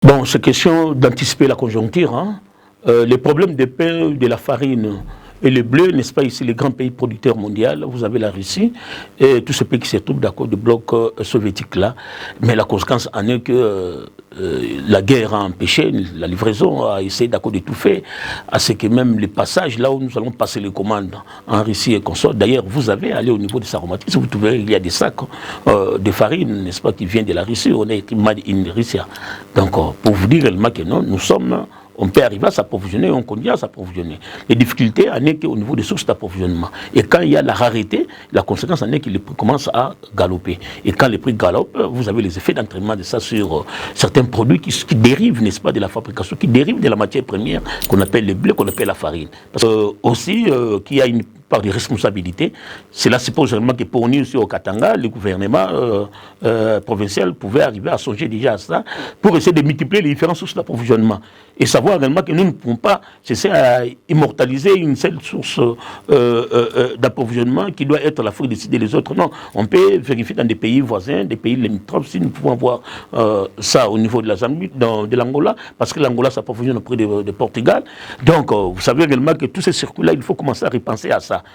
Bon, c'est question d'anticiper la conjoncture. Hein. Les problèmes des pain, de la farine et le bleu, n'est-ce pas, ici, les grands pays producteurs mondiaux, vous avez la Russie et tous ces pays qui se trouvent d'accord du bloc soviétique là. Mais la conséquence en est que la guerre a empêché la livraison, a essayé d'accord de tout faire, à ce que même les passages, là où nous allons passer les commandes en Russie et consort, d'ailleurs, vous avez allé au niveau des aromatiques, vous trouvez il y a des sacs de farine, n'est-ce pas, qui viennent de la Russie, on est écrit Made in Russia. Donc, pour vous dire réellement que non, nous sommes... On peut arriver à s'approvisionner, on continue à s'approvisionner. Les difficultés en est qu'au niveau des sources d'approvisionnement. Et quand il y a la rareté, la conséquence en est que les prix commencent à galoper. Et quand les prix galopent, vous avez les effets d'entraînement de ça sur certains produits qui dérivent, n'est-ce pas, de la fabrication, qui dérivent de la matière première qu'on appelle le blé, qu'on appelle la farine. Parce que aussi, qu'il y a une part de responsabilité. Cela suppose vraiment que pour nous, aussi au Katanga, le gouvernement provincial pouvait arriver à songer déjà à ça pour essayer de multiplier les différentes sources d'approvisionnement. Et savoir également que nous ne pouvons pas cesser à immortaliser une seule source d'approvisionnement qui doit être la faute de décider les autres. Non, on peut vérifier dans des pays voisins, des pays limitrophes, si nous pouvons voir ça au niveau de la Zambie, de l'Angola, parce que l'Angola s'approvisionne auprès de Portugal. Donc, vous savez également que tous ces circuits-là, il faut commencer à repenser à ça.